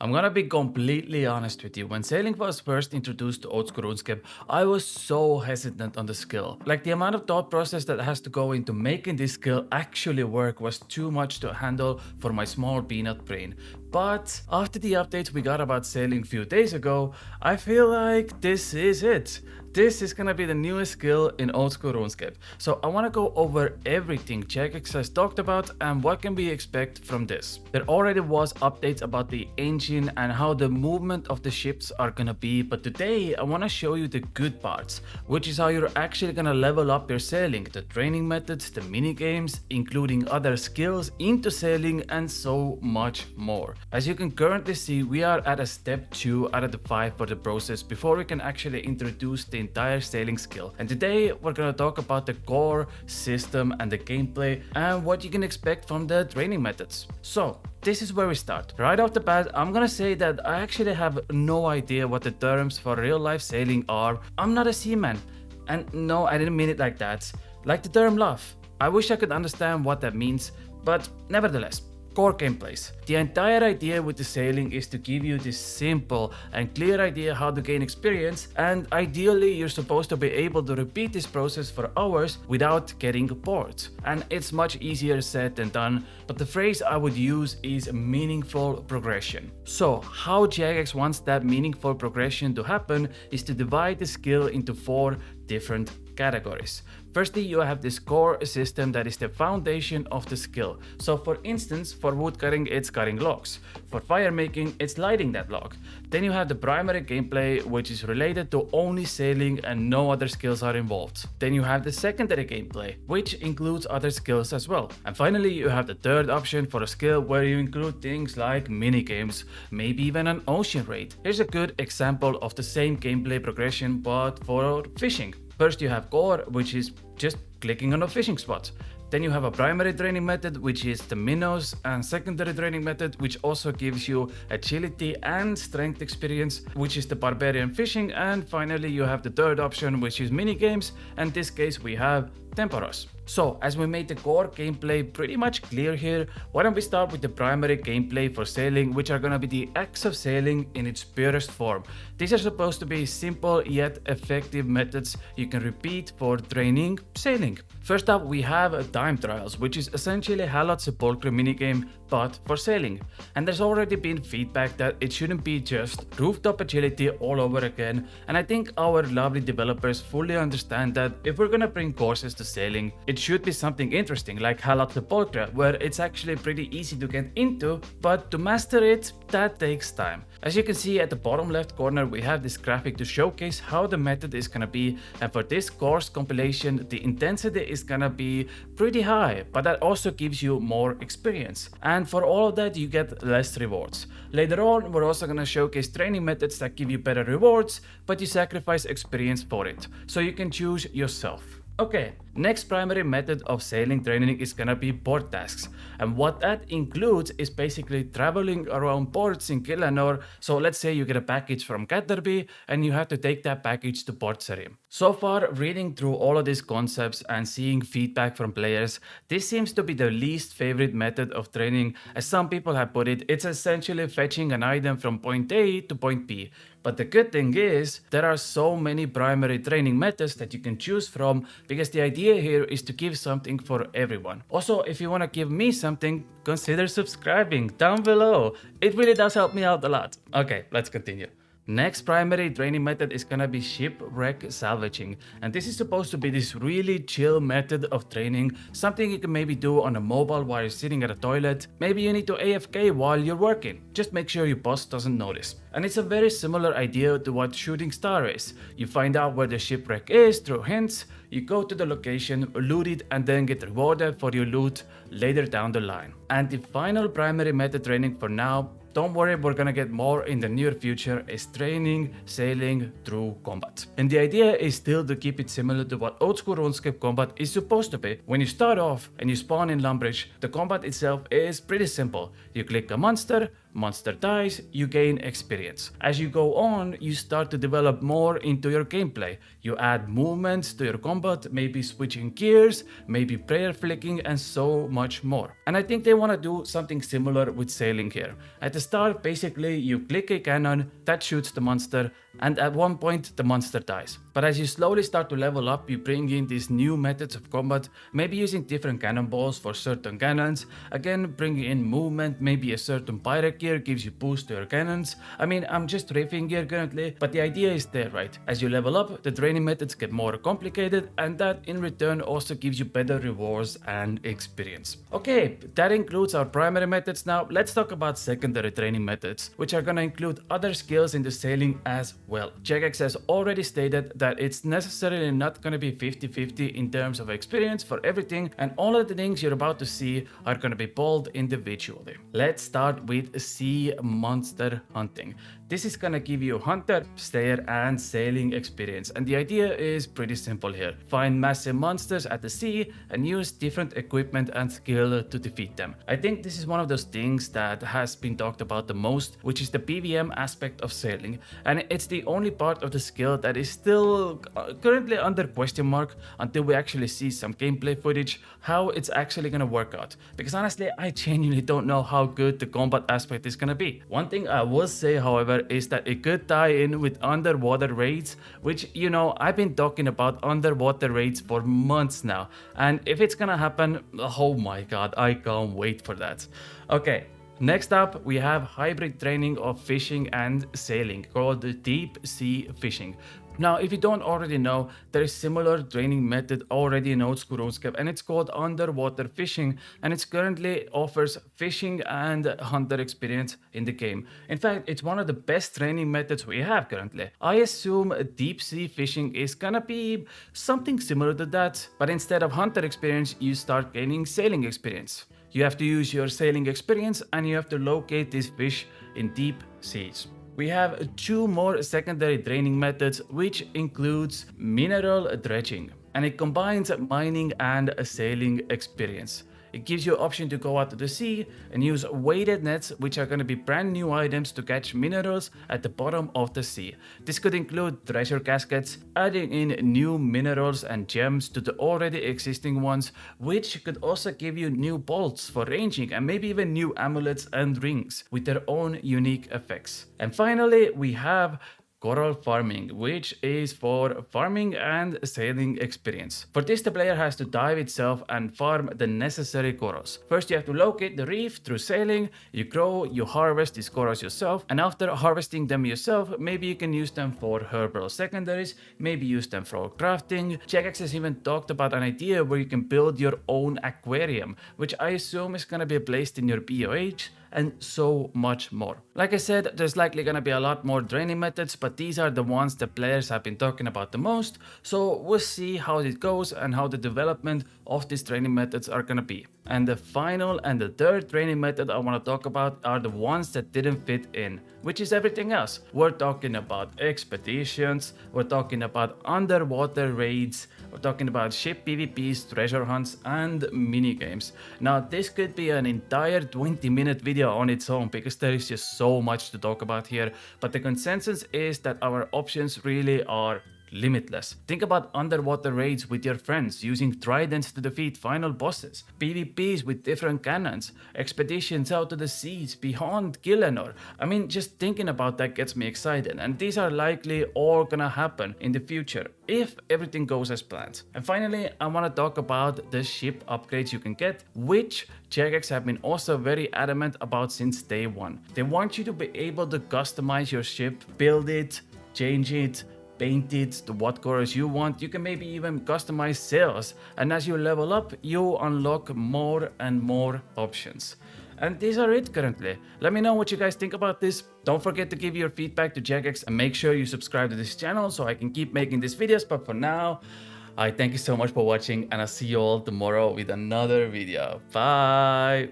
I'm gonna be completely honest with you. When sailing was first introduced to old school RuneScape, I was so hesitant on the skill. Like, the amount of thought process that has to go into making this skill actually work was too much to handle for my small peanut brain. But after the updates we got about sailing a few days ago, I feel like this is it. This is gonna be the newest skill in old school RuneScape. So I wanna go over everything Jagex has talked about and what can we expect from this. There already was updates about the engine and how the movement of the ships are gonna be, but today I wanna show you the good parts, which is how you're actually gonna level up your sailing, the training methods, the minigames, including other skills into sailing and so much more. As you can currently see, we are at a step 2 out of the 5 for the process before we can actually introduce the entire sailing skill. And today we're gonna talk about the core, system and the gameplay and what you can expect from the training methods. So this is where we start. Right off the bat, I'm gonna say that I actually have no idea what the terms for real life sailing are. I'm not a seaman. And no, I didn't mean it like that. Like the term love. I wish I could understand what that means, but nevertheless. Core gameplays. The entire idea with the sailing is to give you this simple and clear idea how to gain experience, and ideally you're supposed to be able to repeat this process for hours without getting bored. And it's much easier said than done, but the phrase I would use is meaningful progression. So how Jagex wants that meaningful progression to happen is to divide the skill into 4 different categories. Firstly, you have this core system that is the foundation of the skill. So for instance, for wood cutting, it's cutting logs. For fire making, it's lighting that log. Then you have the primary gameplay, which is related to only sailing and no other skills are involved. Then you have the secondary gameplay, which includes other skills as well. And finally, you have the third option for a skill where you include things like minigames, maybe even an ocean raid. Here's a good example of the same gameplay progression, but for fishing. First you have core, which is just clicking on a fishing spot. Then you have a primary training method, which is the minnows, and secondary training method, which also gives you agility and strength experience, which is the barbarian fishing. And finally you have the third option, which is minigames, and in this case we have temporos. So as we made the core gameplay pretty much clear here, why don't we start with the primary gameplay for sailing, which are gonna be the acts of sailing in its purest form. These are supposed to be simple yet effective methods you can repeat for training sailing. First up we have time trials, which is essentially Halot's sepulchre minigame but for sailing. And there's already been feedback that it shouldn't be just rooftop agility all over again, and I think our lovely developers fully understand that if we're gonna bring courses to sailing, it should be something interesting like Halot's sepulchre, where it's actually pretty easy to get into, but to master it, that takes time. As you can see at the bottom left corner, we have this graphic to showcase how the method is gonna be, and for this course compilation, the intensity is gonna be pretty high, but that also gives you more experience. And for all of that, you get less rewards. Later on, we're also gonna showcase training methods that give you better rewards, but you sacrifice experience for it, so you can choose yourself. Okay, next primary method of sailing training is gonna be port tasks, and what that includes is basically traveling around ports in Killanor. So let's say you get a package from Catterby and you have to take that package to Port Sarim. So far, reading through all of these concepts and seeing feedback from players, this seems to be the least favorite method of training. As some people have put it, it's essentially fetching an item from point A to point B. But the good thing is, there are so many primary training methods that you can choose from, because the idea here is to give something for everyone. Also, if you want to give me something, consider subscribing down below. It really does help me out a lot. Okay, let's continue. Next primary training method is gonna be shipwreck salvaging, and this is supposed to be this really chill method of training, something you can maybe do on a mobile while you're sitting at a toilet. Maybe you need to AFK while you're working, just make sure your boss doesn't notice. And it's a very similar idea to what Shooting Star is. You find out where the shipwreck is through hints, you go to the location, loot it, and then get rewarded for your loot later down the line. And the final primary method training for now, don't worry, we're gonna get more in the near future, is training sailing through combat. And the idea is still to keep it similar to what old school RuneScape combat is supposed to be. When you start off and you spawn in Lumbridge, the combat itself is pretty simple. You click a monster, monster dies, you gain experience. As you go on, you start to develop more into your gameplay. You add movements to your combat, maybe switching gears, maybe prayer flicking, and so much more. And I think they want to do something similar with sailing here. At the start, basically, you click a cannon that shoots the monster, and at one point the monster dies. But as you slowly start to level up, you bring in these new methods of combat, maybe using different cannonballs for certain cannons, again bringing in movement, maybe a certain pirate gear gives you boost to your cannons. I mean, I'm just riffing here currently, but the idea is there, right? As you level up, the training methods get more complicated, and that in return also gives you better rewards and experience. Okay, that includes our primary methods. Now let's talk about secondary training methods, which are gonna include other skills in the sailing as well. Jagex has already stated that it's necessarily not gonna be 50-50 in terms of experience for everything, and all of the things you're about to see are gonna be pulled individually. Let's start with sea monster hunting. This is gonna give you hunter, stayer, and sailing experience, and the idea is pretty simple here. Find massive monsters at the sea and use different equipment and skill to defeat them. I think this is one of those things that has been talked about the most, which is the PvM aspect of sailing, and it's the only part of the skill that is still currently under question mark until we actually see some gameplay footage how it's actually gonna work out, because honestly I genuinely don't know how good the combat aspect is gonna be. One thing I will say, however, is that it could tie in with underwater raids, which, you know, I've been talking about underwater raids for months now, and if it's gonna happen, oh my god, I can't wait for that. Okay, next up we have hybrid training of fishing and sailing called deep sea fishing. Now, if you don't already know, there is similar training method already in Old School RuneScape, and it's called underwater fishing, and it currently offers fishing and hunter experience in the game. In fact, it's one of the best training methods we have currently. I assume deep sea fishing is gonna be something similar to that, but instead of hunter experience, you start gaining sailing experience. You have to use your sailing experience and you have to locate these fish in deep seas. We have two more secondary training methods, which includes mineral dredging, and it combines mining and a sailing experience. It gives you an option to go out to the sea and use weighted nets, which are going to be brand new items to catch minerals at the bottom of the sea. This could include treasure caskets, adding in new minerals and gems to the already existing ones, which could also give you new bolts for ranging and maybe even new amulets and rings with their own unique effects. And finally, we have coral farming, which is for farming and sailing experience. For this, the player has to dive itself and farm the necessary corals. First, you have to locate the reef through sailing, you grow, you harvest these corals yourself, and after harvesting them yourself, maybe you can use them for herbal secondaries, maybe use them for crafting. Jagex has even talked about an idea where you can build your own aquarium, which I assume is gonna be placed in your BOH, and so much more. Like I said, there's likely gonna be a lot more training methods, but these are the ones the players have been talking about the most, so we'll see how it goes and how the development of these training methods are gonna be. And the final and the third training method I want to talk about are the ones that didn't fit in, which is everything else. We're talking about expeditions, we're talking about underwater raids, we're talking about ship PvPs, treasure hunts, and minigames. Now, this could be an entire 20-minute video on its own because there is just so much to talk about here, but the consensus is that our options really are limitless. Think about underwater raids with your friends using tridents to defeat final bosses, PvPs with different cannons, expeditions out to the seas beyond Gillenor. I mean, just thinking about that gets me excited, and these are likely all gonna happen in the future if everything goes as planned. And finally, I want to talk about the ship upgrades you can get, which Jagex have been also very adamant about since day one. They want you to be able to customize your ship, build it, change it, paint it to what colors you want. You can maybe even customize sails, and as you level up, you unlock more and more options. And these are it currently. Let me know what you guys think about this. Don't forget to give your feedback to Jagex and make sure you subscribe to this channel so I can keep making these videos. But for now, I thank you so much for watching, and I'll see you all tomorrow with another video. Bye.